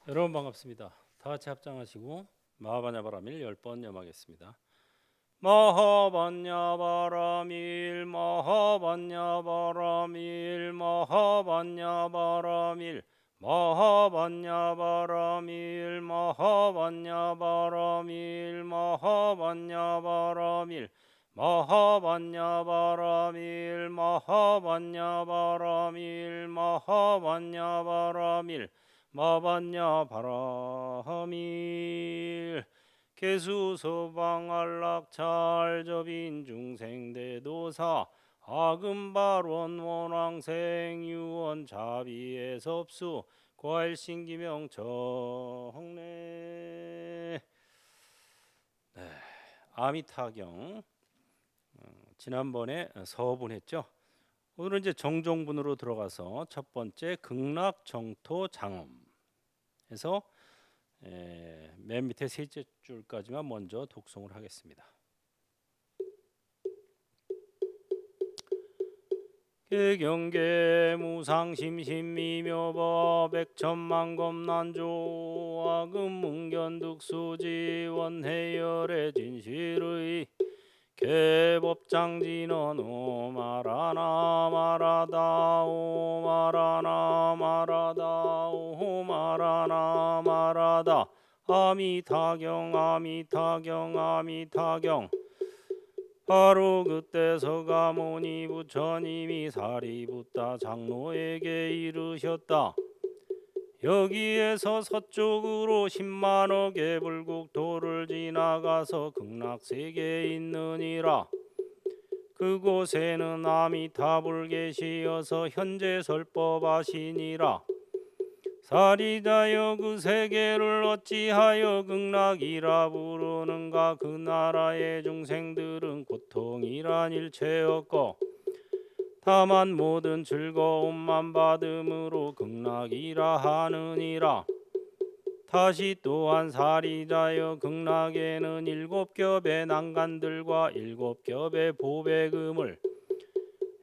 여러분 반갑습니다. 다 같이 합장하시고 마하바냐바라밀 10번 염하겠습니다. 마하바냐바라밀 마하바냐바라밀 마하바냐바라밀 마하바냐바라밀 마하바냐바라밀 마하바냐바라밀 마하바냐바라밀 마하바냐바라밀 마하바냐바라밀 마반야 바라밀 개수서방 안락찰접인 중생대도사 아금발원 원왕생 유원 자비에섭수 과일신기명 정례. 아미타경 지난번에 서분했죠. 오늘은 이제 정종분으로 들어가서 첫 번째 극락정토장엄에서 맨 밑에 셋째 줄까지만 먼저 독송을 하겠습니다. 개경계 무상심심미묘법 백천만검난조 아금문견득수지 원해열의 진실의 개법장진원 오마라나 마라다 오마라나 마라다 오마라나 마라다 아미타경 아미타경 아미타경. 바로 그때 서가모니 부처님이 사리붓다 장로에게 이르셨다. 여기에서 서쪽으로 10만억 개불국도를 지나가서 극락세계에 있느니라. 그곳에는 아미타불 계시어서 현재 설법하시니라. 사리자여 그 세계를 어찌하여 극락이라 부르는가. 그 나라의 중생들은 고통이란 일체 없고 다만 모든 즐거움만 받음으로 극락이라 하느니라. 다시 또한 사리자여 극락에는 7겹의 난간들과 7겹의 보배금을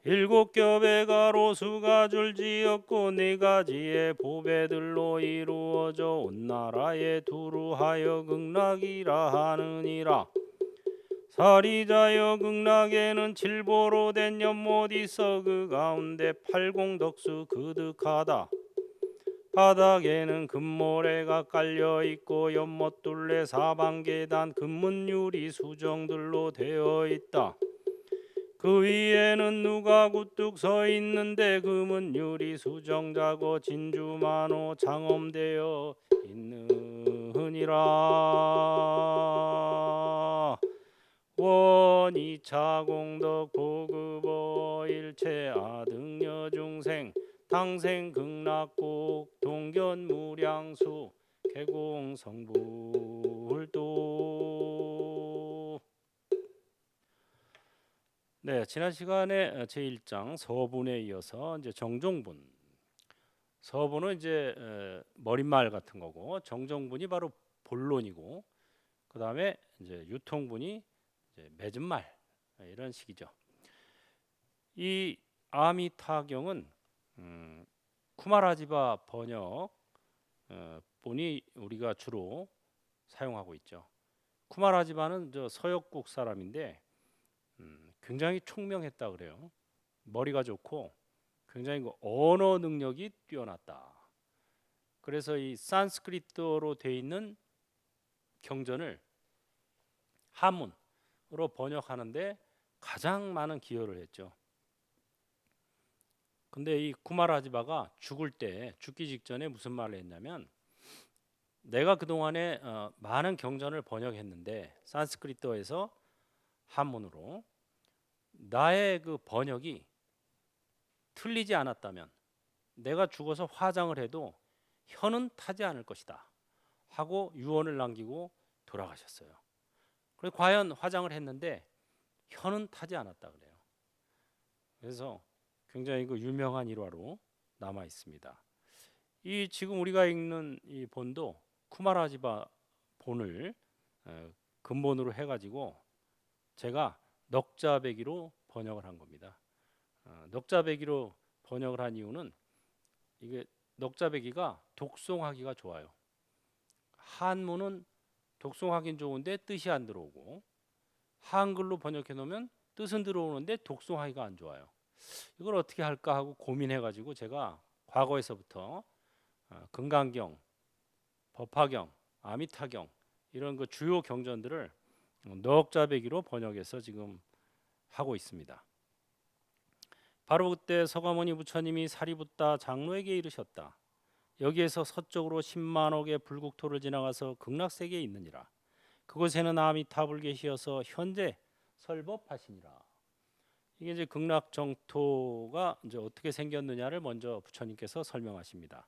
7겹의 가로수가 줄지었고 4가지의 보배들로 이루어져 온 나라에 두루하여 극락이라 하느니라. 사리자여 극락에는 칠보로 된 연못 있어 그 가운데 팔공덕수 그득하다. 바닥에는 금모래가 깔려있고 연못 둘레 사방계단 금문유리 수정들로 되어 있다. 그 위에는 누가 굿뚝 서 있는데 금은 유리 수정자고 진주만호 장엄되어 있느니라. 원이차 공덕 보급어 일체 아등여 중생 당생 극락국 동견무량수 개공성불도. 네, 지난 시간에 제1장 서분에 이어서 이제 정종분. 서분은 이제 머릿말 같은 거고 정종분이 바로 본론이고 그다음에 이제 유통분이 이제 맺은 말 이런 식이죠. 이 아미타경은 쿠마라지바 번역 본이 우리가 주로 사용하고 있죠. 쿠마라지바는 저 서역국 사람인데 굉장히 총명했다 그래요. 머리가 좋고 굉장히 그 언어 능력이 뛰어났다. 그래서 이 산스크리트어로 돼 있는 경전을 한문으로 번역하는데 가장 많은 기여를 했죠. 근데 이 쿠마라지바가 죽기 직전에 무슨 말을 했냐면 내가 그동안에 많은 경전을 번역했는데 산스크리트어에서 한문으로 나의 그 번역이 틀리지 않았다면 내가 죽어서 화장을 해도 혀는 타지 않을 것이다 하고 유언을 남기고 돌아가셨어요. 그래서 과연 화장을 했는데 혀는 타지 않았다 그래요. 그래서 굉장히 그 유명한 일화로 남아 있습니다. 이 지금 우리가 읽는 이 본도 쿠마라지바 본을 근본으로 해가지고 제가 넉자배기로 번역을 한 겁니다. 넉자배기로 번역을 한 이유는 이게 넉자배기가 독송하기가 좋아요. 한문은 독송하긴 좋은데 뜻이 안 들어오고 한글로 번역해 놓으면 뜻은 들어오는데 독송하기가 안 좋아요. 이걸 어떻게 할까 하고 고민해 가지고 제가 과거에서부터 금강경, 법화경, 아미타경 이런 그 주요 경전들을 넉자배기로 번역해서 지금 하고 있습니다. 바로 그때 서가모니 부처님이 사리붓다 장로에게 이르셨다. 여기에서 서쪽으로 10만억의 불국토를 지나가서 극락세계에 있느니라. 그곳에는 아미타불 계시어서 현재 설법하시니라. 이게 이제 극락정토가 이제 어떻게 생겼느냐를 먼저 부처님께서 설명하십니다.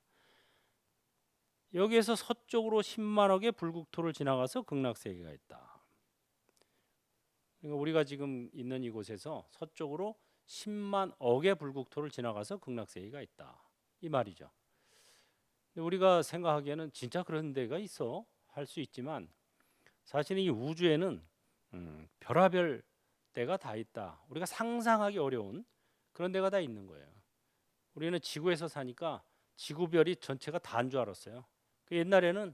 여기에서 서쪽으로 10만억의 불국토를 지나가서 극락세계가 있다. 그러니까 우리가 지금 있는 이곳에서 서쪽으로 10만억의 불국토를 지나가서 극락세계가 있다. 이 말이죠. 우리가 생각하기에는 진짜 그런 데가 있어 할 수 있지만 사실 이 우주에는 별하별 데가 다 있다. 우리가 상상하기 어려운 그런 데가 다 있는 거예요. 우리는 지구에서 사니까 지구별이 전체가 다인 줄 알았어요. 그 옛날에는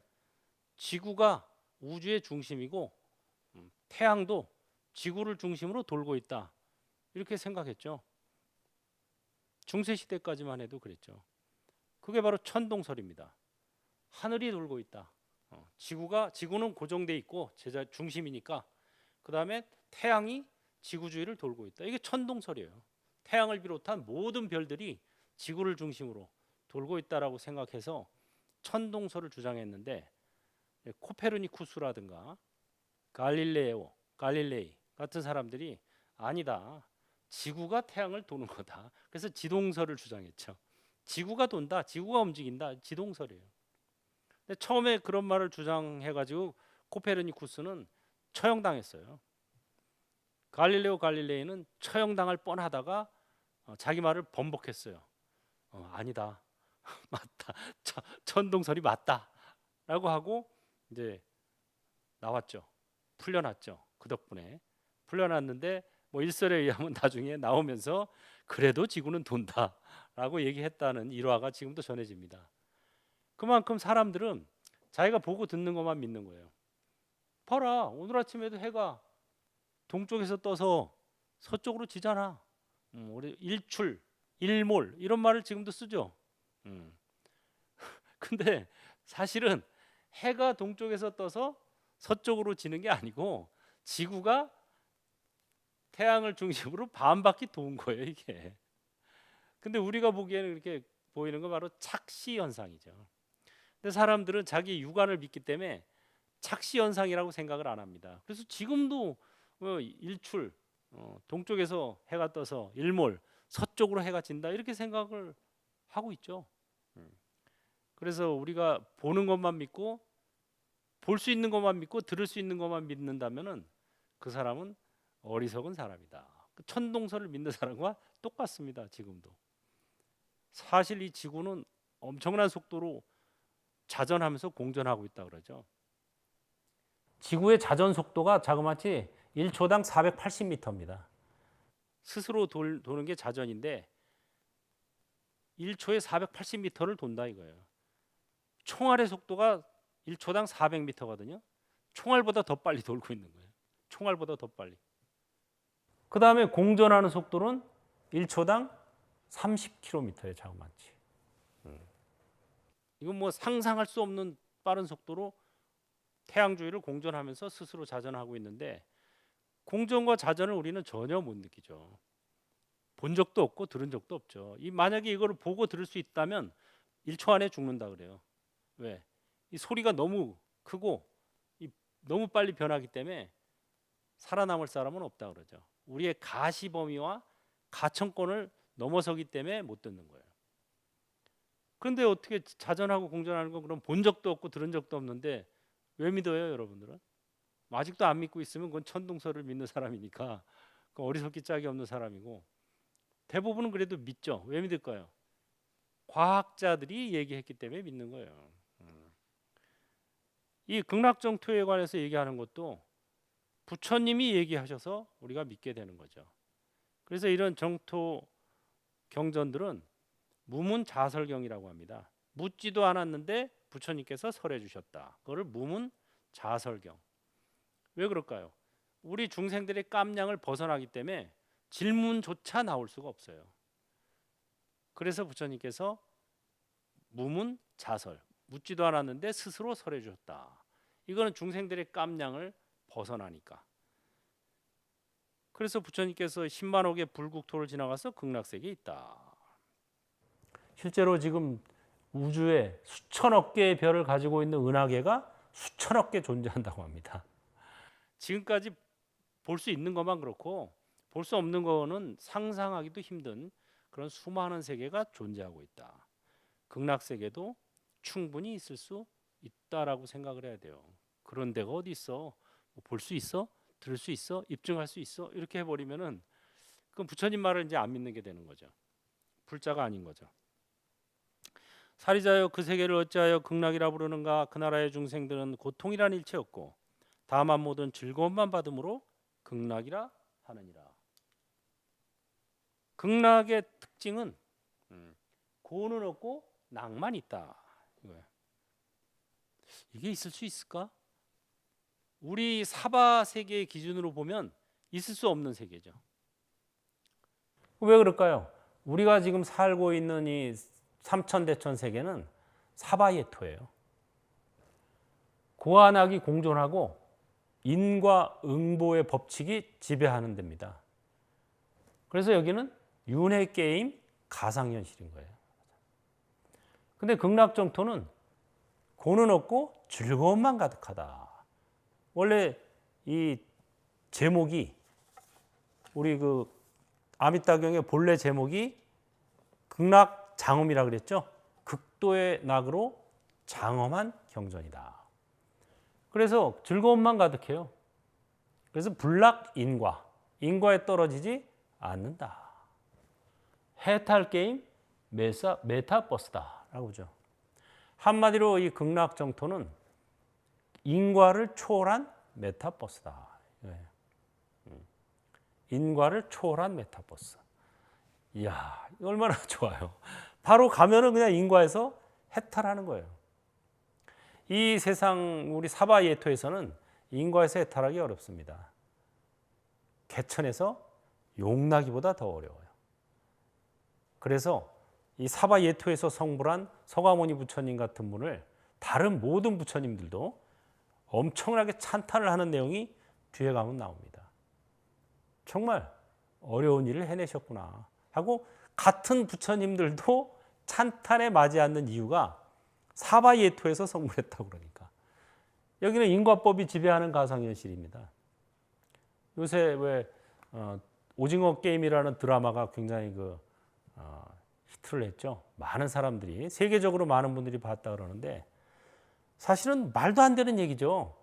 지구가 우주의 중심이고 태양도 지구를 중심으로 돌고 있다. 이렇게 생각했죠. 중세 시대까지만 해도 그랬죠. 그게 바로 천동설입니다. 하늘이 돌고 있다. 지구는 고정돼 있고 제자 중심이니까 그 다음에 태양이 지구 주위를 돌고 있다. 이게 천동설이에요. 태양을 비롯한 모든 별들이 지구를 중심으로 돌고 있다라고 생각해서 천동설을 주장했는데 코페르니쿠스라든가 갈릴레이 같은 사람들이 아니다. 지구가 태양을 도는 거다. 그래서 지동설을 주장했죠. 지구가 돈다. 지구가 움직인다. 지동설이에요. 근데 처음에 그런 말을 주장해가지고 코페르니쿠스는 처형당했어요. 갈릴레이는 처형당할 뻔하다가 자기 말을 번복했어요. 아니다. 맞다. 천동설이 맞다라고 하고 이제 나왔죠. 풀려났죠. 그 덕분에 풀려났는데 뭐 일설에 의하면 나중에 나오면서 그래도 지구는 돈다라고 얘기했다는 일화가 지금도 전해집니다. 그만큼 사람들은 자기가 보고 듣는 것만 믿는 거예요. 봐라, 오늘 아침에도 해가 동쪽에서 떠서 서쪽으로 지잖아. 우리 일출, 일몰 이런 말을 지금도 쓰죠. 근데 사실은 해가 동쪽에서 떠서 서쪽으로 지는 게 아니고 지구가 태양을 중심으로 반바퀴 도는 거예요, 이게. 근데 우리가 보기에는 이렇게 보이는 건 바로 착시 현상이죠. 근데 사람들은 자기 육안을 믿기 때문에 착시 현상이라고 생각을 안 합니다. 그래서 지금도 일출, 동쪽에서 해가 떠서 일몰, 서쪽으로 해가 진다 이렇게 생각을 하고 있죠. 그래서 우리가 보는 것만 믿고 볼 수 있는 것만 믿고 들을 수 있는 것만 믿는다면은 그 사람은 어리석은 사람이다. 그 천동설을 믿는 사람과 똑같습니다. 지금도. 사실 이 지구는 엄청난 속도로 자전하면서 공전하고 있다 그러죠. 지구의 자전 속도가 자그마치 1초당 480m입니다. 스스로 도는 게 자전인데 1초에 480m를 돈다 이거예요. 총알의 속도가 1초당 400m거든요. 총알보다 더 빨리 돌고 있는 거예요. 총알보다 더 빨리. 그 다음에 공전하는 속도는 1초당 30km의 자그마치. 이건 뭐 상상할 수 없는 빠른 속도로 태양 주위를 공전하면서 스스로 자전하고 있는데 공전과 자전을 우리는 전혀 못 느끼죠. 본 적도 없고 들은 적도 없죠. 만약에 이거를 보고 들을 수 있다면 1초 안에 죽는다 그래요. 왜? 이 소리가 너무 크고 너무 빨리 변하기 때문에 살아남을 사람은 없다 그러죠. 우리의 가시 범위와 가청권을 넘어서기 때문에 못 듣는 거예요. 그런데 어떻게 자전하고 공전하는 건 그럼 본 적도 없고 들은 적도 없는데 왜 믿어요, 여러분들은? 아직도 안 믿고 있으면 그건 천동설을 믿는 사람이니까 어리석기 짝이 없는 사람이고 대부분은 그래도 믿죠. 왜 믿을까요? 과학자들이 얘기했기 때문에 믿는 거예요. 이 극락정토에 관해서 얘기하는 것도 부처님이 얘기하셔서 우리가 믿게 되는 거죠. 그래서 이런 정토 경전들은 무문자설경이라고 합니다. 묻지도 않았는데 부처님께서 설해 주셨다. 그거를 무문자설경. 왜 그럴까요? 우리 중생들의 깜냥을 벗어나기 때문에 질문조차 나올 수가 없어요. 그래서 부처님께서 무문자설, 묻지도 않았는데 스스로 설해 주셨다. 이거는 중생들의 깜냥을 벗어나니까. 그래서 부처님께서 10만억의 불국토를 지나가서 극락세계에 있다. 실제로 지금 우주에 수천억 개의 별을 가지고 있는 은하계가 수천억 개 존재한다고 합니다. 지금까지 볼 수 있는 것만 그렇고 볼 수 없는 거는 상상하기도 힘든 그런 수많은 세계가 존재하고 있다. 극락세계도 충분히 있을 수 있다라고 생각을 해야 돼요. 그런 데가 어디 있어? 볼 수 있어? 들을 수 있어? 입증할 수 있어? 이렇게 해버리면은 그럼 부처님 말을 이제 안 믿는 게 되는 거죠. 불자가 아닌 거죠. 사리자여 그 세계를 어찌하여 극락이라 부르는가? 그 나라의 중생들은 고통이란 일체 없고 다만 모든 즐거움만 받음으로 극락이라 하느니라. 극락의 특징은 고는 없고 낙만 있다. 이거예요. 이게 있을 수 있을까? 우리 사바 세계의 기준으로 보면 있을 수 없는 세계죠. 왜 그럴까요? 우리가 지금 살고 있는 이 삼천대천 세계는 사바예토예요. 고안악이 공존하고 인과 응보의 법칙이 지배하는 데입니다. 그래서 여기는 윤회 게임 가상현실인 거예요. 근데 극락정토는 고는 없고 즐거움만 가득하다. 원래 이 제목이 우리 그 아미따경의 본래 제목이 극락장엄이라 그랬죠. 극도의 낙으로 장엄한 경전이다. 그래서 즐거움만 가득해요. 그래서 불락인과, 인과에 떨어지지 않는다. 해탈 게임 메타버스다라고 하죠. 한마디로 이 극락정토는 인과를 초월한 메타버스다. 인과를 초월한 메타버스. 이야, 얼마나 좋아요. 바로 가면은 그냥 인과에서 해탈하는 거예요. 이 세상 우리 사바예토에서는 인과에서 해탈하기 어렵습니다. 개천에서 용나기보다 더 어려워요. 그래서 이 사바예토에서 성불한 서가모니 부처님 같은 분을 다른 모든 부처님들도 엄청나게 찬탄을 하는 내용이 뒤에 가면 나옵니다. 정말 어려운 일을 해내셨구나 하고 같은 부처님들도 찬탄에 맞지 않는 이유가 사바예토에서 성불했다고 그러니까. 여기는 인과법이 지배하는 가상현실입니다. 요새 왜 오징어 게임이라는 드라마가 굉장히 히트를 했죠. 많은 사람들이 세계적으로 많은 분들이 봤다 그러는데 사실은 말도 안 되는 얘기죠.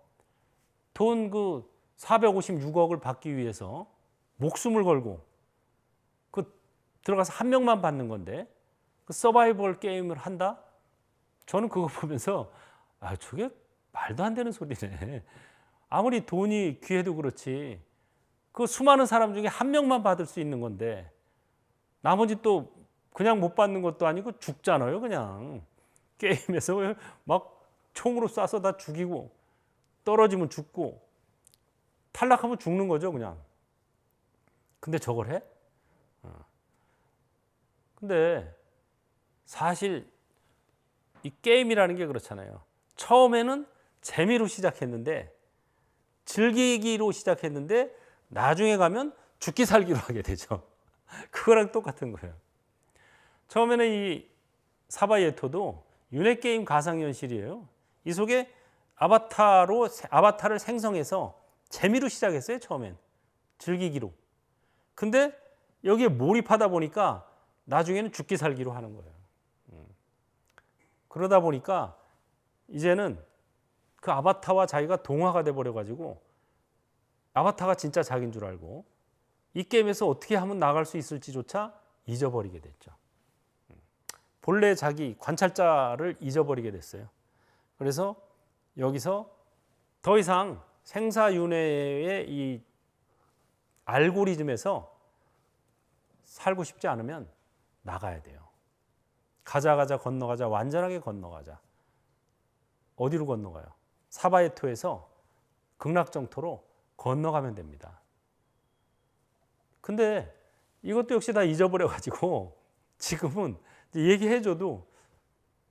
돈 456억을 받기 위해서 목숨을 걸고 들어가서 한 명만 받는 건데 그 서바이벌 게임을 한다? 저는 그거 보면서 저게 말도 안 되는 소리네. 아무리 돈이 귀해도 그렇지 그 수많은 사람 중에 한 명만 받을 수 있는 건데 나머지 또 그냥 못 받는 것도 아니고 죽잖아요. 그냥 게임에서 막 총으로 쏴서 다 죽이고 떨어지면 죽고 탈락하면 죽는 거죠. 그냥. 근데 저걸 해? 근데 사실 이 게임이라는 게 그렇잖아요. 처음에는 재미로 시작했는데 즐기기로 시작했는데 나중에 가면 죽기 살기로 하게 되죠. 그거랑 똑같은 거예요. 처음에는 이 사바예토도 윤회 게임 가상현실이에요. 이 속에 아바타를 생성해서 재미로 시작했어요. 처음엔 즐기기로. 근데 여기에 몰입하다 보니까 나중에는 죽기 살기로 하는 거예요. 그러다 보니까 이제는 그 아바타와 자기가 동화가 돼버려 가지고 아바타가 진짜 자기인 줄 알고 이 게임에서 어떻게 하면 나갈 수 있을지조차 잊어버리게 됐죠. 본래 자기 관찰자를 잊어버리게 됐어요. 그래서 여기서 더 이상 생사윤회의 이 알고리즘에서 살고 싶지 않으면 나가야 돼요. 가자 건너가자 완전하게 건너가자. 어디로 건너가요? 사바예토에서 극락정토로 건너가면 됩니다. 근데 이것도 역시 다 잊어버려가지고 지금은 얘기해줘도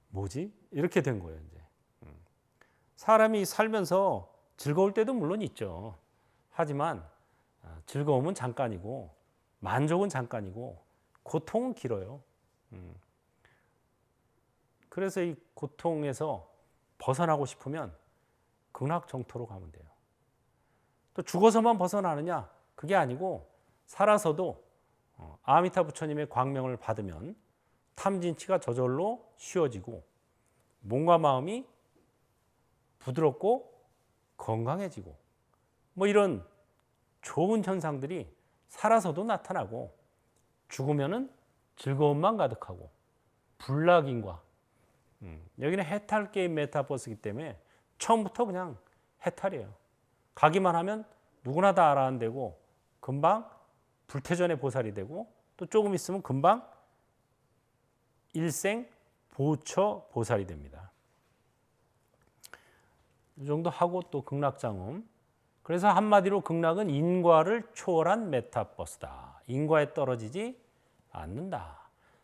뭐지? 이렇게 된 거예요. 이제 사람이 살면서 즐거울 때도 물론 있죠. 하지만 즐거움은 잠깐이고 만족은 잠깐이고 고통은 길어요. 그래서 이 고통에서 벗어나고 싶으면 극락정토로 가면 돼요. 또 죽어서만 벗어나느냐? 그게 아니고 살아서도 아미타 부처님의 광명을 받으면 탐진치가 저절로 쉬워지고 몸과 마음이 부드럽고 건강해지고 뭐 이런 좋은 현상들이 살아서도 나타나고 죽으면은 즐거움만 가득하고 불락인과 여기는 해탈 게임 메타버스이기 때문에 처음부터 그냥 해탈이에요. 가기만 하면 누구나 다 알아는 되고 금방 불태전의 보살이 되고 또 조금 있으면 금방 일생 보처 보살이 됩니다. 이 정도 하고 또 극락장음. 그래서 한마디로 극락은 인과를 초월한 메타버스다. 인과에 떨어지지 않는다.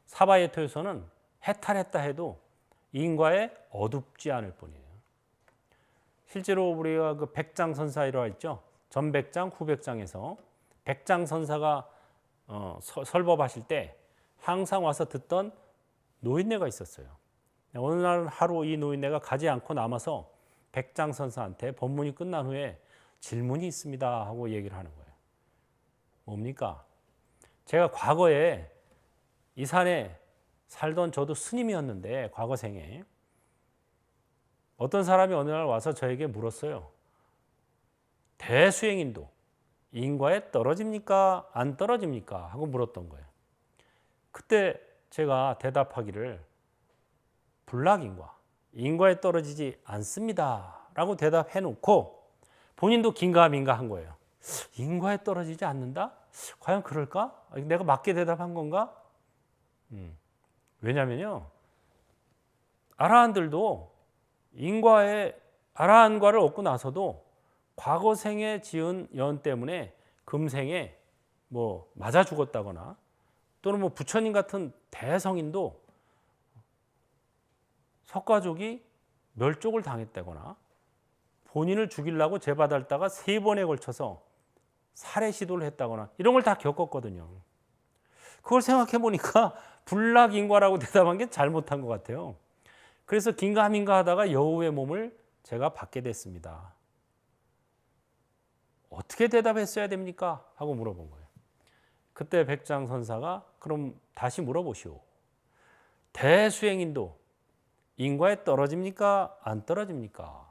사바예토에서는 해탈했다 해도 인과에 어둡지 않을 뿐이에요. 실제로 우리가 그 백장선사이라고 했죠. 전백장, 후백장에서 백장선사가 설법하실 때 항상 와서 듣던 노인네가 있었어요. 어느 날 하루 이 노인네가 가지 않고 남아서 백장선사한테 법문이 끝난 후에 질문이 있습니다 하고 얘기를 하는 거예요. 뭡니까? 제가 과거에 이 산에 살던 저도 스님이었는데 과거 생에 어떤 사람이 어느 날 와서 저에게 물었어요. 대수행인도 인과에 떨어집니까? 안 떨어집니까? 하고 물었던 거예요. 그때 제가 대답하기를 불락인과 인과에 떨어지지 않습니다 라고 대답해 놓고 본인도 긴가민가 한 거예요. 인과에 떨어지지 않는다? 과연 그럴까? 내가 맞게 대답한 건가? 왜냐면요 아라한들도 인과에 아라한과를 얻고 나서도 과거 생에 지은 연 때문에 금생에 뭐 맞아 죽었다거나 또는 뭐 부처님 같은 대성인도 석가족이 멸족을 당했다거나 본인을 죽이려고 재받았다가 3번에 걸쳐서 살해 시도를 했다거나 이런 걸 다 겪었거든요. 그걸 생각해 보니까 불락인과라고 대답한 게 잘못한 것 같아요. 그래서 긴가민가 하다가 여우의 몸을 제가 받게 됐습니다. 어떻게 대답했어야 됩니까? 하고 물어본 거예요. 그때 백장선사가 그럼 다시 물어보시오. 대수행인도 인과에 떨어집니까? 안 떨어집니까?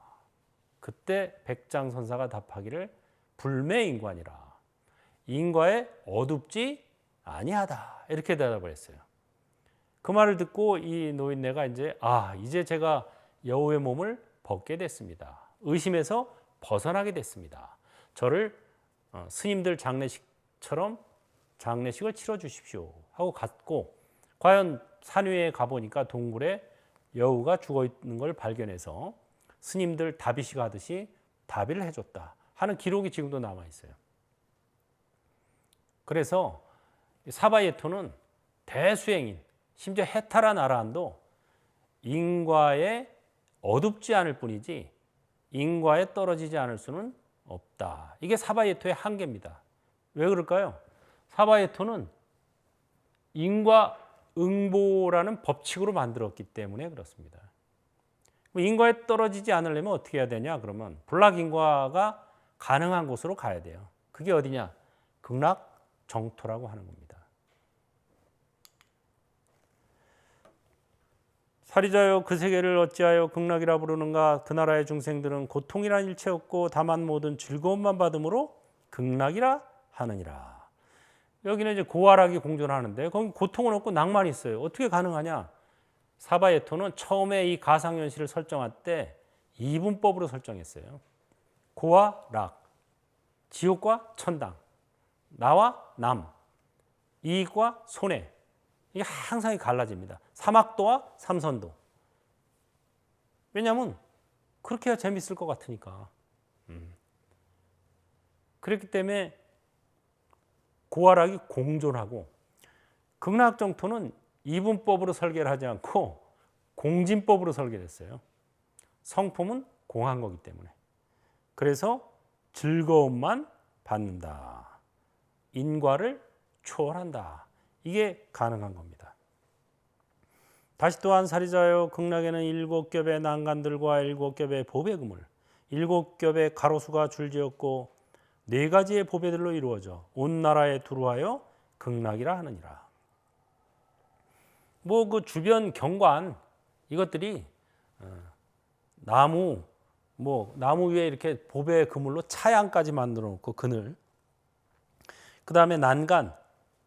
그때 백장선사가 답하기를 불매인과니라. 인과에 어둡지 아니하다. 이렇게 대답을 했어요. 그 말을 듣고 이 노인네가 이제 제가 여우의 몸을 벗게 됐습니다. 의심에서 벗어나게 됐습니다. 저를 스님들 장례식처럼 장례식을 치러 주십시오 하고 갔고 과연 산 위에 가보니까 동굴에 여우가 죽어 있는 걸 발견해서 스님들 다비시가 하듯이 다비를 해줬다 하는 기록이 지금도 남아 있어요. 그래서 사바예토는 대수행인 심지어 해탈한 아라한도 인과에 어둡지 않을 뿐이지 인과에 떨어지지 않을 수는 없다. 이게 사바예토의 한계입니다. 왜 그럴까요? 사바예토는 인과응보라는 법칙으로 만들었기 때문에 그렇습니다. 인과에 떨어지지 않으려면 어떻게 해야 되냐? 그러면 불락인과가 가능한 곳으로 가야 돼요. 그게 어디냐? 극락정토라고 하는 겁니다. 사리자여 그 세계를 어찌하여 극락이라 부르는가? 그 나라의 중생들은 고통이란 일체 없고 다만 모든 즐거움만 받음으로 극락이라 하느니라. 여기는 이제 고아락이 공존하는데 거기 고통은 없고 낭만이 있어요. 어떻게 가능하냐? 사바예토는 처음에 이 가상현실을 설정할 때 이분법으로 설정했어요. 고와 락, 지옥과 천당, 나와 남, 이익과 손해. 이게 항상 갈라집니다. 삼학도와 삼선도. 왜냐하면 그렇게 해야 재밌을 것 같으니까. 그렇기 때문에 고활학이 공존하고, 극락정토는 이분법으로 설계를 하지 않고 공진법으로 설계를 했어요. 성품은 공한 거기 때문에. 그래서 즐거움만 받는다. 인과를 초월한다. 이게 가능한 겁니다. 다시 또한 사리자여 극락에는 7겹의 난간들과 7겹의 보배 그물, 7겹의 가로수가 줄지었고 4가지의 보배들로 이루어져 온 나라에 두루하여 극락이라 하느니라. 뭐 그 주변 경관 이것들이 나무 위에 이렇게 보배 그물로 차양까지 만들어 놓고 그늘, 그 다음에 난간,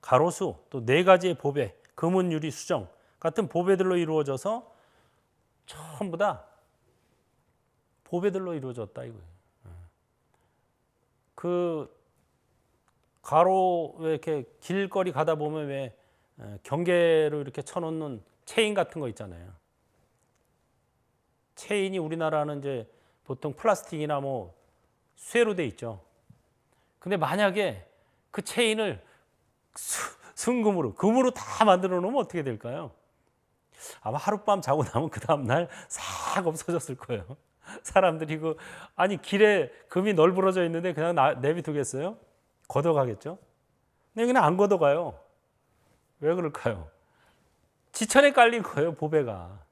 가로수, 또 4가지의 보배, 금은, 유리, 수정 같은 보배들로 이루어져서 전부 다 보배들로 이루어졌다 이거예요. 그 가로 왜 이렇게 길거리 가다 보면 왜 경계로 이렇게 쳐놓는 체인 같은 거 있잖아요. 체인이 우리나라는 이제 보통 플라스틱이나 뭐 쇠로 돼 있죠. 근데 만약에 그 체인을 금으로 다 만들어 놓으면 어떻게 될까요? 아마 하룻밤 자고 나면 그 다음날 싹 없어졌을 거예요. 사람들이 아니 길에 금이 널브러져 있는데 그냥 내비두겠어요? 걷어가겠죠? 근데 그냥 안 걷어가요. 왜 그럴까요? 지천에 깔린 거예요, 보배가.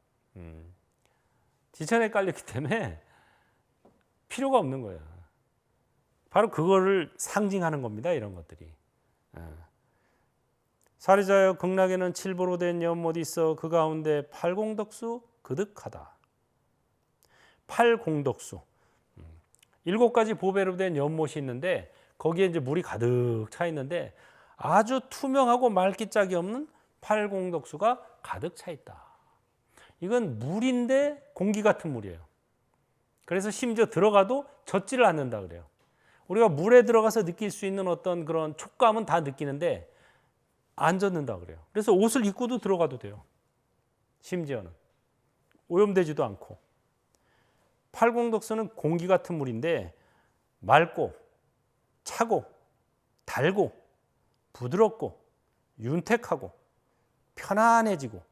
지천에 깔렸기 때문에 필요가 없는 거예요. 바로 그거를 상징하는 겁니다, 이런 것들이. 사리자여 극락에는 7보로 된 연못이 있어 그 가운데 8공덕수 그득하다. 8공덕수. 7가지 보배로 된 연못이 있는데 거기에 이제 물이 가득 차 있는데 아주 투명하고 말기짝이 없는 8공덕수가 가득 차 있다. 이건 물인데 공기 같은 물이에요. 그래서 심지어 들어가도 젖지를 않는다 그래요. 우리가 물에 들어가서 느낄 수 있는 어떤 그런 촉감은 다 느끼는데 안 젖는다 그래요. 그래서 옷을 입고도 들어가도 돼요. 심지어는 오염되지도 않고. 8공덕수는 공기 같은 물인데 맑고 차고 달고 부드럽고 윤택하고 편안해지고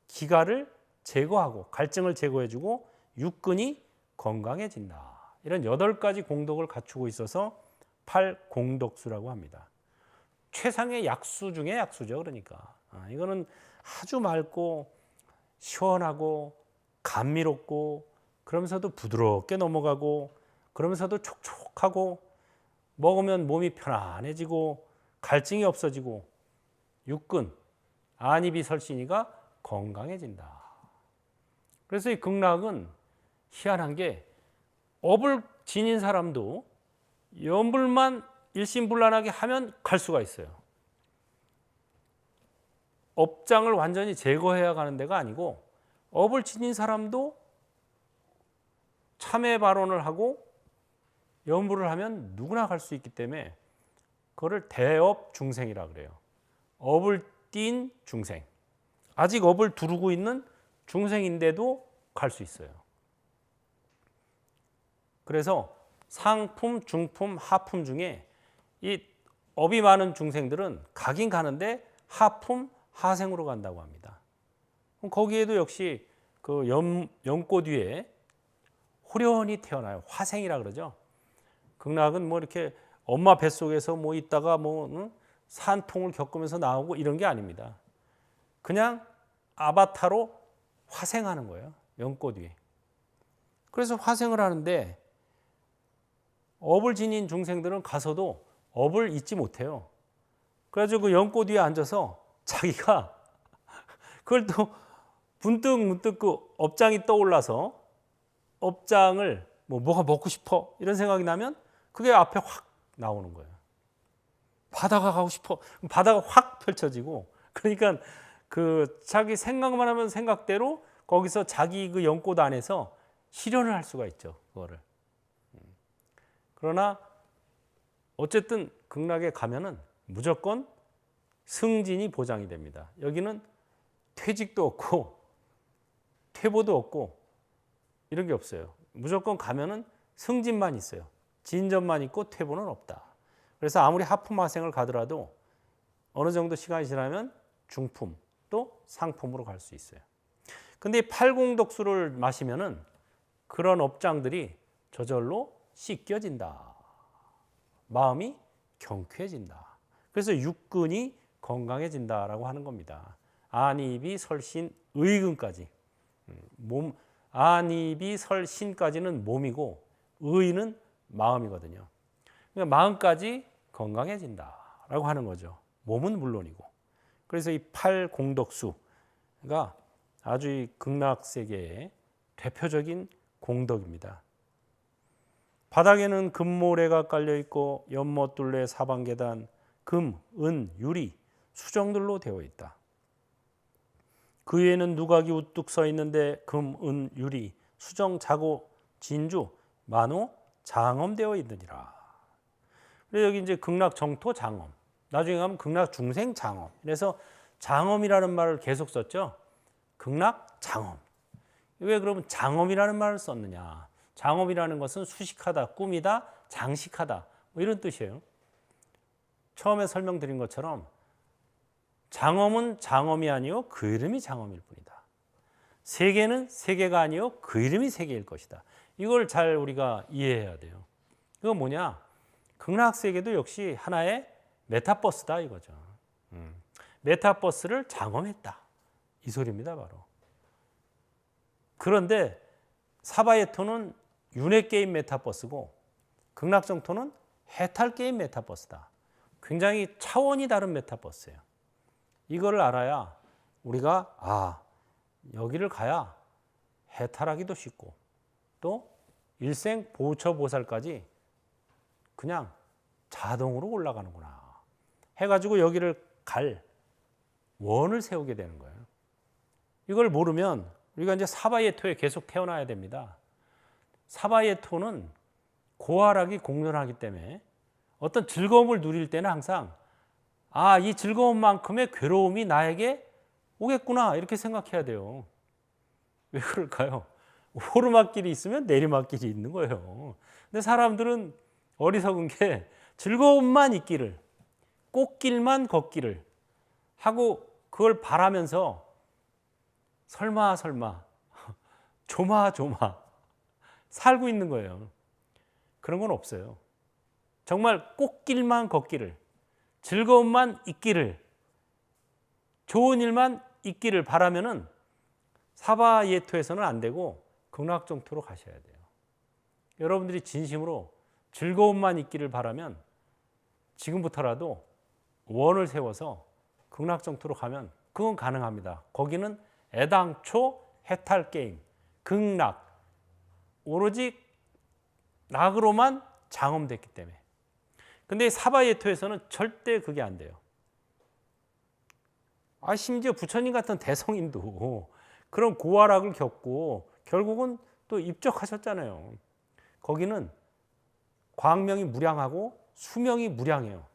기가를 제거하고 갈증을 제거해주고 육근이 건강해진다. 이런 8가지 공덕을 갖추고 있어서 8공덕수라고 합니다. 최상의 약수 중에 약수죠. 그러니까 이거는 아주 맑고 시원하고 감미롭고 그러면서도 부드럽게 넘어가고 그러면서도 촉촉하고 먹으면 몸이 편안해지고 갈증이 없어지고 육근, 안입이 설신이가 건강해진다. 그래서 이 극락은 희한한 게 업을 지닌 사람도 염불만 일심불란하게 하면 갈 수가 있어요. 업장을 완전히 제거해야 가는 데가 아니고 업을 지닌 사람도 참회 발언을 하고 염불을 하면 누구나 갈 수 있기 때문에 그거를 대업 중생이라 그래요. 업을 띈 중생. 아직 업을 두르고 있는 중생인데도 갈 수 있어요. 그래서 상품, 중품, 하품 중에 이 업이 많은 중생들은 가긴 가는데 하품, 하생으로 간다고 합니다. 거기에도 역시 그 연꽃 위에 호련히 태어나요. 화생이라 그러죠. 극락은 뭐 이렇게 엄마 뱃속에서 뭐 있다가 산통을 겪으면서 나오고 이런 게 아닙니다. 그냥 아바타로 화생하는 거예요. 연꽃 위에. 그래서 화생을 하는데 업을 지닌 중생들은 가서도 업을 잊지 못해요. 그래가지고 그 연꽃 위에 앉아서 자기가 그걸 또 문득 그 업장이 떠올라서 업장을 뭐가 먹고 싶어 이런 생각이 나면 그게 앞에 확 나오는 거예요. 바다가 가고 싶어. 바다가 확 펼쳐지고 그러니까 그 자기 생각만 하면 생각대로 거기서 자기 그 연꽃 안에서 실현을 할 수가 있죠. 그거를. 그러나 어쨌든 극락에 가면은 무조건 승진이 보장이 됩니다. 여기는 퇴직도 없고 퇴보도 없고 이런 게 없어요. 무조건 가면은 승진만 있어요. 진전만 있고 퇴보는 없다. 그래서 아무리 하품화생을 가더라도 어느 정도 시간이 지나면 중품 또 상품으로 갈 수 있어요. 근데 이 팔공독수를 마시면은 그런 업장들이 저절로 씻겨진다. 마음이 경쾌해진다. 그래서 육근이 건강해진다라고 하는 겁니다. 안입이 설신 의근까지. 안입이 설신까지는 몸이고 의는 마음이거든요. 그러니까 마음까지 건강해진다라고 하는 거죠. 몸은 물론이고. 그래서 이 팔공덕수가 아주 이 극락세계의 대표적인 공덕입니다. 바닥에는 금모래가 깔려 있고 연못둘레 사방계단, 금, 은, 유리, 수정들로 되어 있다. 그 위에는 누각이 우뚝 서 있는데 금, 은, 유리, 수정, 자고, 진주, 만호, 장엄되어 있느니라. 그래서 여기 이제 극락 정토 장엄, 나중에 가면 극락 중생 장엄. 그래서 장엄이라는 말을 계속 썼죠. 극락 장엄. 왜 그러면 장엄이라는 말을 썼느냐? 장엄이라는 것은 수식하다, 꾸미다, 장식하다 뭐 이런 뜻이에요. 처음에 설명드린 것처럼 장엄은 장엄이 아니요 그 이름이 장엄일 뿐이다. 세계는 세계가 아니요 그 이름이 세계일 것이다. 이걸 잘 우리가 이해해야 돼요. 이건 뭐냐? 극락세계도 역시 하나의 메타버스다 이거죠. 메타버스를 장엄했다. 이 소리입니다 바로. 그런데 사바예토는 윤회게임 메타버스고 극락정토는 해탈게임 메타버스다. 굉장히 차원이 다른 메타버스예요. 이거를 알아야 우리가 여기를 가야 해탈하기도 쉽고 또 일생 보처보살까지 그냥 자동으로 올라가는구나 해가지고 여기를 갈 원을 세우게 되는 거예요. 이걸 모르면 우리가 이제 사바예토에 계속 태어나야 됩니다. 사바예토는 고하락이 공존하기 때문에 어떤 즐거움을 누릴 때는 항상 이 즐거움만큼의 괴로움이 나에게 오겠구나 이렇게 생각해야 돼요. 왜 그럴까요? 오르막길이 있으면 내리막길이 있는 거예요. 근데 사람들은 어리석은 게 즐거움만 있기를, 꽃길만 걷기를 하고 그걸 바라면서 설마 조마조마 살고 있는 거예요. 그런 건 없어요. 정말 꽃길만 걷기를, 즐거움만 있기를, 좋은 일만 있기를 바라면은 사바예토에서는 안 되고 극락정토로 가셔야 돼요. 여러분들이 진심으로 즐거움만 있기를 바라면 지금부터라도 원을 세워서 극락정토로 가면 그건 가능합니다. 거기는 애당초 해탈게임, 극락, 오로지 낙으로만 장엄됐기 때문에. 근데 사바예토에서는 절대 그게 안 돼요. 심지어 부처님 같은 대성인도 그런 고하락을 겪고 결국은 또 입적하셨잖아요. 거기는 광명이 무량하고 수명이 무량해요.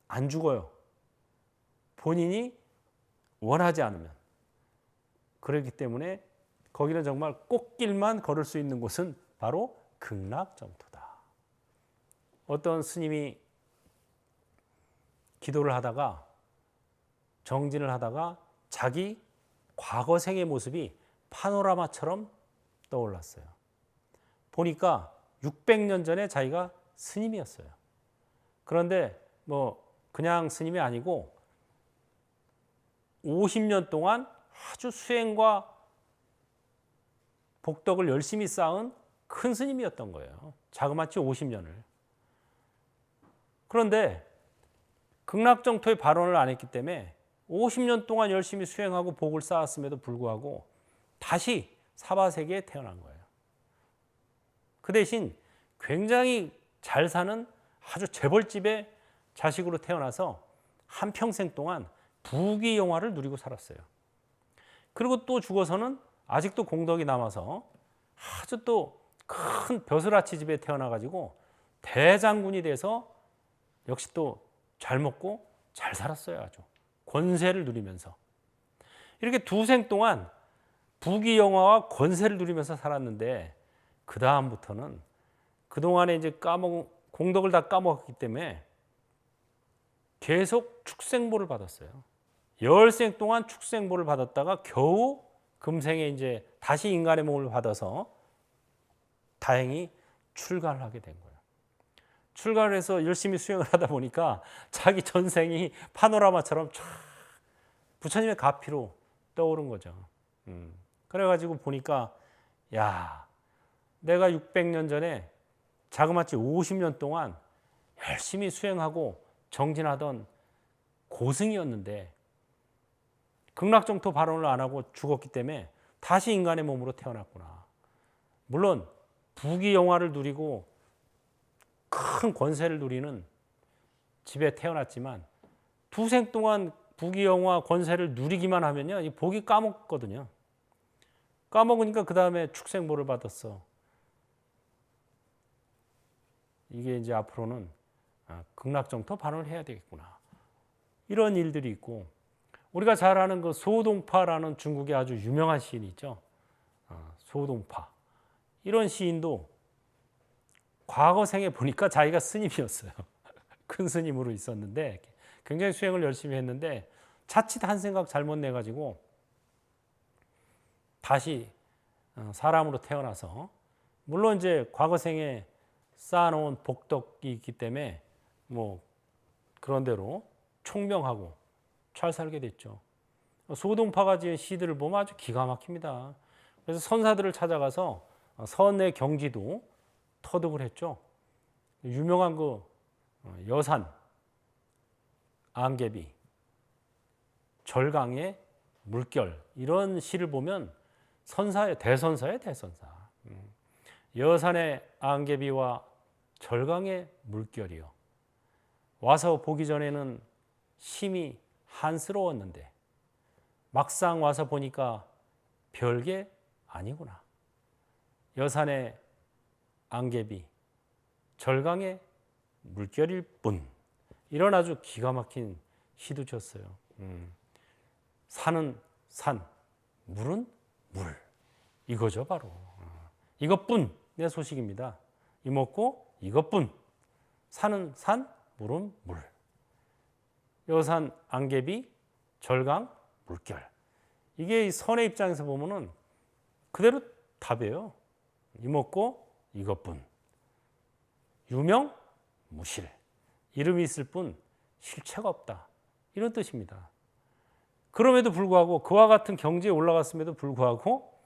안 죽어요. 본인이 원하지 않으면. 그렇기 때문에 거기는 정말 꽃길만 걸을 수 있는 곳은 바로 극락정토다. 어떤 스님이 기도를 하다가 정진을 하다가 자기 과거 생의 모습이 파노라마처럼 떠올랐어요. 보니까 600년 전에 자기가 스님이었어요. 그런데 그냥 스님이 아니고 50년 동안 아주 수행과 복덕을 열심히 쌓은 큰 스님이었던 거예요. 자그마치 50년을. 그런데 극락정토의 발언을 안 했기 때문에 50년 동안 열심히 수행하고 복을 쌓았음에도 불구하고 다시 사바세계에 태어난 거예요. 그 대신 굉장히 잘 사는 아주 재벌집의 자식으로 태어나서 한평생 동안 부귀영화를 누리고 살았어요. 그리고 또 죽어서는 아직도 공덕이 남아서 아주 또 큰 벼슬아치 집에 태어나가지고 대장군이 돼서 역시 또 잘 먹고 잘 살았어요. 아주 권세를 누리면서 이렇게 두 생 동안 부귀영화와 권세를 누리면서 살았는데 그 다음부터는 그동안에 이제 공덕을 다 까먹었기 때문에 계속 축생보를 받았어요. 열생 동안 축생보를 받았다가 겨우 금생에 이제 다시 인간의 몸을 받아서 다행히 출가를 하게 된 거예요. 출가를 해서 열심히 수행을 하다 보니까 자기 전생이 파노라마처럼 쫙 부처님의 가피로 떠오른 거죠. 그래가지고 보니까 야, 내가 600년 전에 자그마치 50년 동안 열심히 수행하고 정진하던 고승이었는데 극락정토 발언을 안 하고 죽었기 때문에 다시 인간의 몸으로 태어났구나. 물론 부귀영화를 누리고 큰 권세를 누리는 집에 태어났지만 두생 동안 부귀영화 권세를 누리기만 하면요, 이 복이 까먹거든요. 까먹으니까 그 다음에 축생보를 받았어. 이게 이제 앞으로는 극락정토 발언을 해야 되겠구나. 이런 일들이 있고, 우리가 잘 아는 그 소동파라는 중국의 아주 유명한 시인이 있죠. 소동파. 이런 시인도 과거 생에 보니까 자기가 스님이었어요. 큰 스님으로 있었는데 굉장히 수행을 열심히 했는데 자칫 한 생각 잘못 내가지고 다시 사람으로 태어나서, 물론 이제 과거 생에 쌓아놓은 복덕이 있기 때문에 뭐 그런 대로 총명하고 잘 살게 됐죠. 소동파가 지은 시들을 보면 아주 기가 막힙니다. 그래서 선사들을 찾아가서 선의 경지도 터득을 했죠. 유명한 그 여산, 안개비, 절강의 물결, 이런 시를 보면 선사의 대선사의 대선사. 여산의 안개비와 절강의 물결이요. 와서 보기 전에는 심히 한스러웠는데 막상 와서 보니까 별게 아니구나. 여산의 안개비, 절강의 물결일 뿐. 이런 아주 기가 막힌 시도 쳤어요. 산은 산, 물은 물. 이거죠, 바로. 이것뿐 내 소식입니다. 이먹고 이것뿐. 산은 산, 물은 물. 여산, 안개비, 절강, 물결. 이게 선의 입장에서 보면은 그대로 답이에요. 이먹고 이것뿐. 유명, 무실. 이름이 있을 뿐 실체가 없다. 이런 뜻입니다. 그럼에도 불구하고 그와 같은 경지에 올라갔음에도 불구하고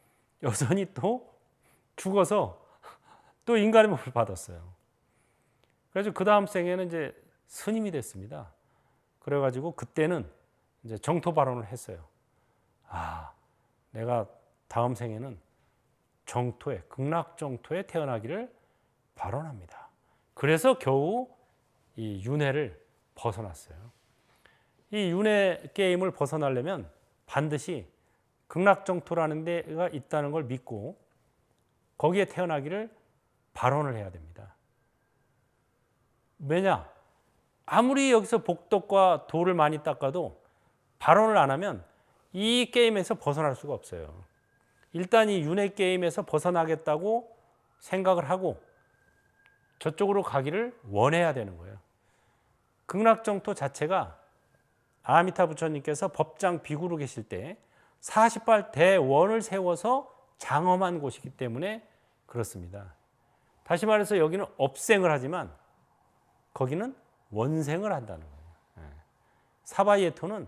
여전히 또 죽어서 또 인간의 몸을 받았어요. 그래서 그 다음 생에는 이제 스님이 됐습니다. 그래가지고 그때는 이제 정토 발언을 했어요. 내가 다음 생에는 정토에, 극락 정토에 태어나기를 발언합니다. 그래서 겨우 이 윤회를 벗어났어요. 이 윤회 게임을 벗어나려면 반드시 극락 정토라는 데가 있다는 걸 믿고 거기에 태어나기를 발언을 해야 됩니다. 왜냐? 아무리 여기서 복덕과 도를 많이 닦아도 발언을 안 하면 이 게임에서 벗어날 수가 없어요. 일단 이 윤회 게임에서 벗어나겠다고 생각을 하고 저쪽으로 가기를 원해야 되는 거예요. 극락정토 자체가 아미타 부처님께서 법장 비구로 계실 때 40발 대원을 세워서 장엄한 곳이기 때문에 그렇습니다. 다시 말해서 여기는 업생을 하지만 거기는 원생을 한다는 거예요. 사바이에토는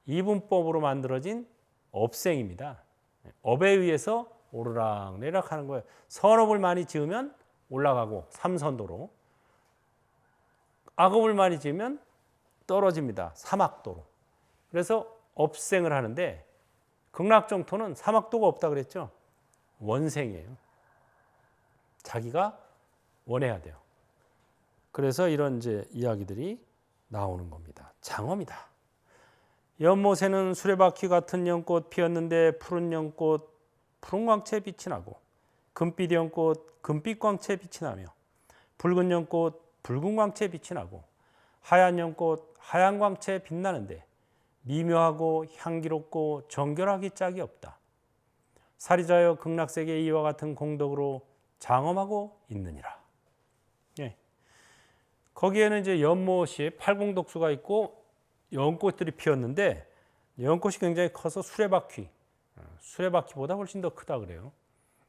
이분법으로 만들어진 업생입니다. 업에 의해서 오르락내리락 하는 거예요. 선업을 많이 지으면 올라가고 삼선도로, 악업을 많이 지으면 떨어집니다. 사막도로. 그래서 업생을 하는데 극락정토는 사막도가 없다 그랬죠. 원생이에요. 자기가 원해야 돼요. 그래서 이런 이제 이야기들이 나오는 겁니다. 장엄이다. 연못에는 수레바퀴 같은 연꽃 피었는데 푸른 연꽃 푸른 광채 빛이 나고 금빛 연꽃 금빛 광채 빛이 나며 붉은 연꽃 붉은 광채 빛이 나고 하얀 연꽃 하얀 광채 빛나는데 미묘하고 향기롭고 정결하기 짝이 없다. 사리자여 극락세계 이와 같은 공덕으로 장엄하고 있느니라. 예. 거기에는 이제 연못이 팔공덕수가 있고 연꽃들이 피었는데 연꽃이 굉장히 커서 수레바퀴보다 훨씬 더 크다 그래요.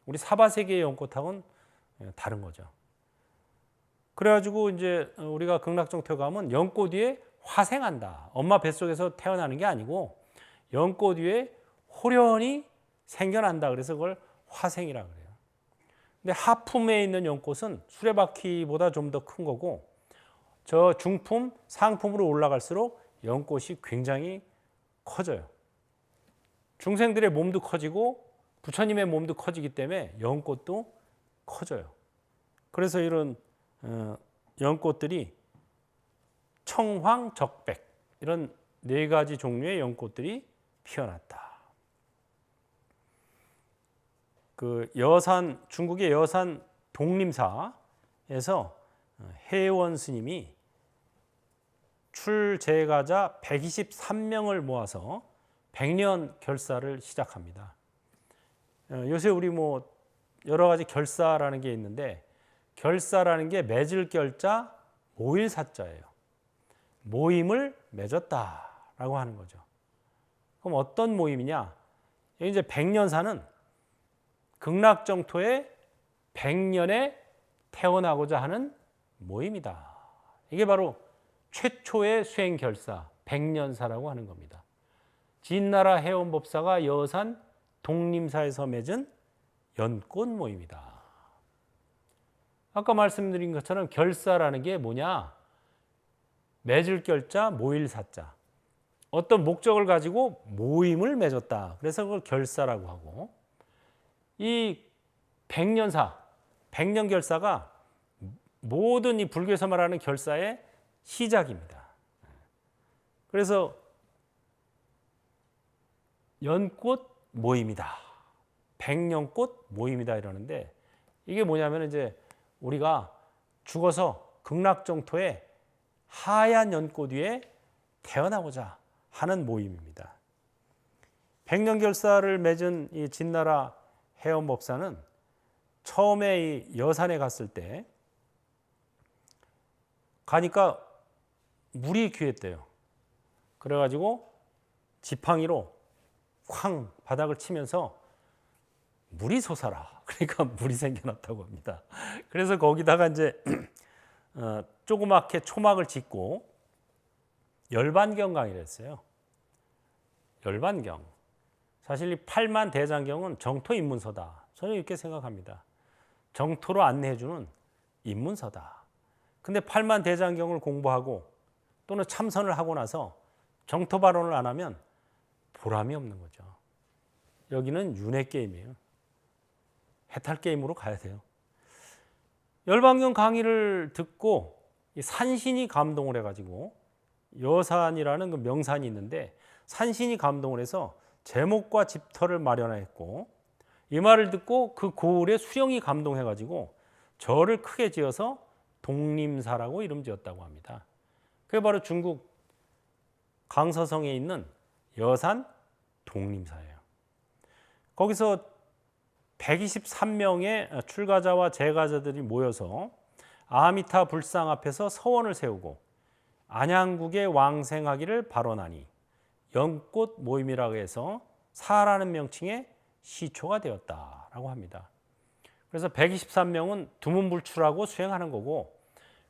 우리 사바세계의 연꽃하고는 다른 거죠. 그래가지고 이제 우리가 극락정토에 가면 연꽃 위에 화생한다. 엄마 뱃속에서 태어나는 게 아니고 연꽃 위에 호련히 생겨난다. 그래서 그걸 화생이라 그래요. 근데 하품에 있는 연꽃은 수레바퀴보다 좀 더 큰 거고 저 중품, 상품으로 올라갈수록 연꽃이 굉장히 커져요. 중생들의 몸도 커지고 부처님의 몸도 커지기 때문에 연꽃도 커져요. 그래서 이런 연꽃들이 청황, 적백 이런 네 가지 종류의 연꽃들이 피어났다. 그 여산 중국의 여산 독림사에서 해원 스님이 출제가자 123명을 모아서 100년 결사를 시작합니다. 요새 우리 뭐 여러 가지 결사라는 게 있는데 결사라는 게 맺을 결자 모일 사자예요. 모임을 맺었다라고 하는 거죠. 그럼 어떤 모임이냐? 여기 이제 백년사는 극락정토에 100년에 태어나고자 하는 모임이다. 이게 바로 최초의 수행결사 백년사라고 하는 겁니다. 진나라 해원법사가 여산 독림사에서 맺은 연꽃 모임이다. 아까 말씀드린 것처럼 결사라는 게 뭐냐? 맺을 결자, 모일 사자. 어떤 목적을 가지고 모임을 맺었다. 그래서 그걸 결사라고 하고 이 백년사, 백년결사가 모든 이 불교에서 말하는 결사의 시작입니다. 그래서 연꽃 모임이다. 백년꽃 모임이다 이러는데 이게 뭐냐면 이제 우리가 죽어서 극락정토에 하얀 연꽃 위에 태어나고자 하는 모임입니다. 백년결사를 맺은 이 진나라 해원법사는 처음에 이 여산에 갔을 때 가니까 물이 귀했대요. 그래가지고 지팡이로 쾅 바닥을 치면서 물이 솟아라. 그러니까 물이 생겨났다고 합니다. 그래서 거기다가 이제 조그맣게 초막을 짓고 열반경 강의를 했어요. 열반경. 사실 이 팔만 대장경은 정토 입문서다. 저는 이렇게 생각합니다. 정토로 안내해주는 입문서다. 근데 팔만 대장경을 공부하고 또는 참선을 하고 나서 정토 발언을 안 하면 보람이 없는 거죠. 여기는 윤회 게임이에요. 해탈 게임으로 가야 돼요. 열반경 강의를 듣고 산신이 감동을 해가지고 여산이라는 그 명산이 있는데 산신이 감동을 해서 제목과 집터를 마련했고 이 말을 듣고 그 고을의 수령이 감동해가지고 절을 크게 지어서 독림사라고 이름 지었다고 합니다. 그게 바로 중국 강서성에 있는 여산 독림사예요. 거기서 123명의 출가자와 제가자들이 모여서 아미타 불상 앞에서 서원을 세우고 안양국에 왕생하기를 발언하니 연꽃 모임이라고 해서 사라는 명칭의 시초가 되었다라고 합니다. 그래서 123명은 두문불출하고 수행하는 거고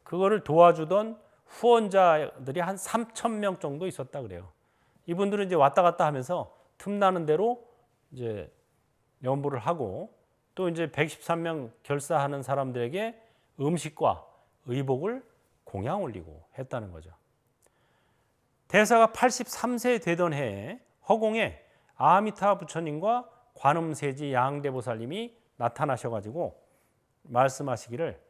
그거를 도와주던 후원자들이 한 3,000명 정도 있었다 그래요. 이분들은 이제 왔다 갔다 하면서 틈나는 대로 이제 연부를 하고 또 이제 113명 결사하는 사람들에게 음식과 의복을 공양 올리고 했다는 거죠. 대사가 83세 되던 해에 허공에 아미타 부처님과 관음세지 양대보살님이 나타나셔가지고 말씀하시기를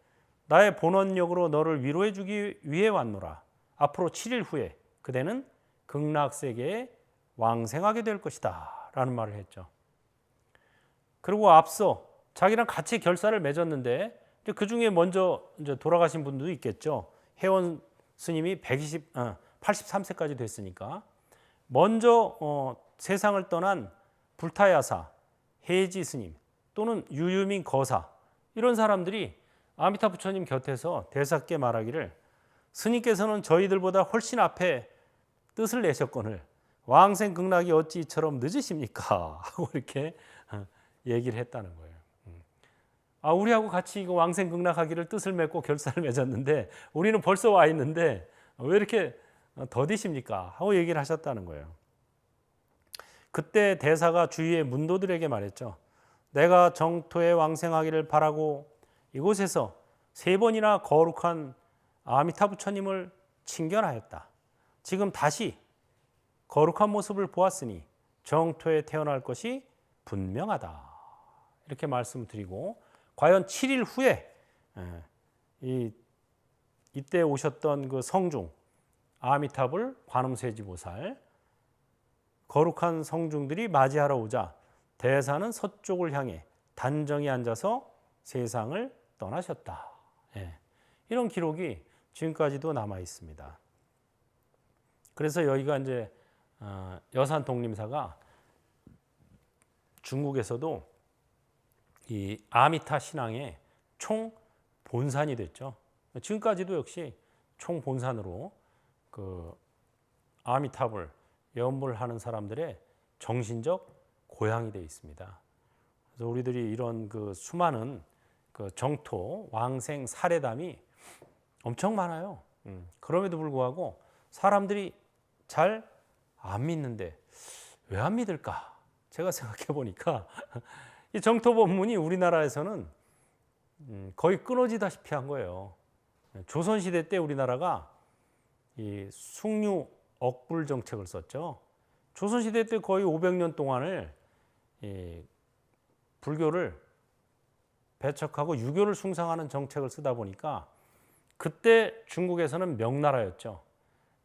나의 본원력으로 너를 위로해 주기 위해 왔노라. 앞으로 7일 후에 그대는 극락세계에 왕생하게 될 것이다 라는 말을 했죠. 그리고 앞서 자기랑 같이 결사를 맺었는데 그 중에 먼저 이제 돌아가신 분도 있겠죠. 해원 스님이 83세까지 됐으니까 먼저 세상을 떠난 불타야사, 해지 스님 또는 유유민 거사 이런 사람들이 아미타 부처님 곁에서 대사께 말하기를 스님께서는 저희들보다 훨씬 앞에 뜻을 내셨거늘 왕생극락이 어찌 이처럼 늦으십니까? 하고 이렇게 얘기를 했다는 거예요. 우리하고 같이 이거 왕생극락하기를 뜻을 맺고 결사를 맺었는데 우리는 벌써 와 있는데 왜 이렇게 더디십니까? 하고 얘기를 하셨다는 거예요. 그때 대사가 주위의 문도들에게 말했죠. 내가 정토에 왕생하기를 바라고 이곳에서 3번이나 거룩한 아미타 부처님을 친견하였다. 지금 다시 거룩한 모습을 보았으니 정토에 태어날 것이 분명하다. 이렇게 말씀을 드리고 과연 7일 후에 이때 오셨던 그 성중 아미타불 관음세지보살 거룩한 성중들이 맞이하러 오자 대사는 서쪽을 향해 단정히 앉아서 세상을 떠나셨다. 이런 기록이 지금까지도 남아 있습니다. 그래서 여기가 이제 여산 독림사가 중국에서도 이 아미타 신앙의 총 본산이 됐죠. 지금까지도 역시 총 본산으로 그 아미타불 염불하는 사람들의 정신적 고향이 되어 있습니다. 그래서 우리들이 이런 그 수많은 그 정토 왕생 사례담이 엄청 많아요. 그럼에도 불구하고 사람들이 잘 안 믿는데 왜 안 믿을까? 제가 생각해 보니까 이 정토 법문이 우리나라에서는 거의 끊어지다시피 한 거예요. 조선시대 때 우리나라가 이 숭유 억불 정책을 썼죠. 조선시대 때 거의 500년 동안을 이 불교를 배척하고 유교를 숭상하는 정책을 쓰다 보니까 그때 중국에서는 명나라였죠.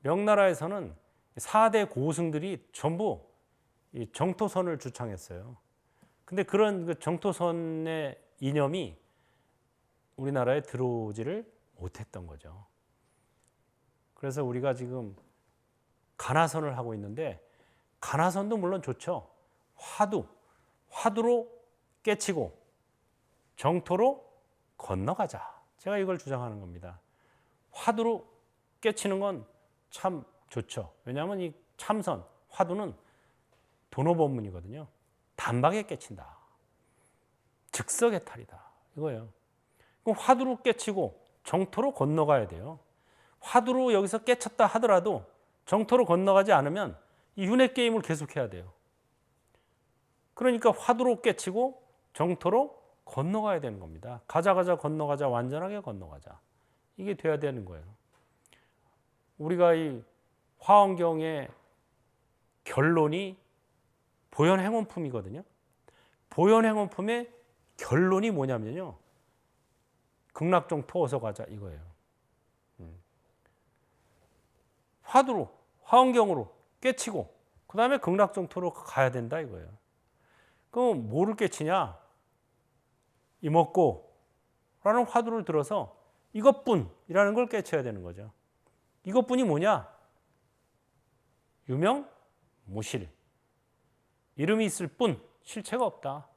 명나라에서는 4대 고승들이 전부 이 정토선을 주창했어요. 근데 그런 그 정토선의 이념이 우리나라에 들어오지를 못했던 거죠. 그래서 우리가 지금 가나선을 하고 있는데 가나선도 물론 좋죠. 화두로 깨치고 정토로 건너가자. 제가 이걸 주장하는 겁니다. 화두로 깨치는 건 참 좋죠. 왜냐하면 이 참선, 화두는 도노법문이거든요. 단박에 깨친다. 즉석의 탈이다. 이거예요. 그럼 화두로 깨치고 정토로 건너가야 돼요. 화두로 여기서 깨쳤다 하더라도 정토로 건너가지 않으면 이 윤회 게임을 계속해야 돼요. 그러니까 화두로 깨치고 정토로 건너가야 되는 겁니다. 가자 건너가자 완전하게 건너가자. 이게 돼야 되는 거예요. 우리가 이 화엄경의 결론이 보현행원품이거든요. 보현행원품의 결론이 뭐냐면요. 극락정토 어서 가자 이거예요. 화두로 화엄경으로 깨치고 그 다음에 극락정토로 가야 된다 이거예요. 그럼 뭐를 깨치냐? 이먹고 라는 화두를 들어서 이것뿐이라는 걸 깨쳐야 되는 거죠. 이것뿐이 뭐냐? 유명 무실. 이름이 있을 뿐 실체가 없다.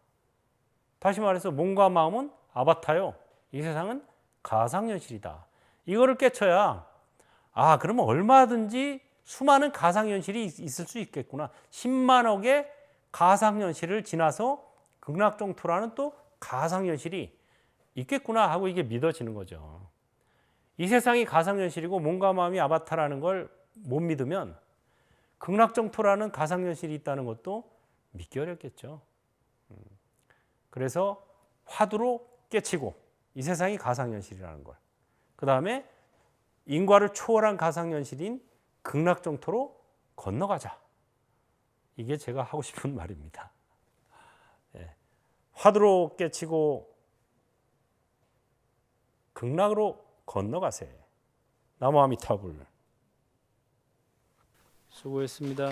다시 말해서 몸과 마음은 아바타요. 이 세상은 가상현실이다. 이거를 깨쳐야 그러면 얼마든지 수많은 가상현실이 있을 수 있겠구나. 10만억의 가상현실을 지나서 극락정토라는 또 가상현실이 있겠구나 하고 이게 믿어지는 거죠. 이 세상이 가상현실이고 몸과 마음이 아바타라는 걸 못 믿으면 극락정토라는 가상현실이 있다는 것도 믿기 어렵겠죠. 그래서 화두로 깨치고 이 세상이 가상현실이라는 걸. 그 다음에 인과를 초월한 가상현실인 극락정토로 건너가자. 이게 제가 하고 싶은 말입니다. 화두로 깨치고 극락으로 건너가세. 나무 아미타불. 수고했습니다.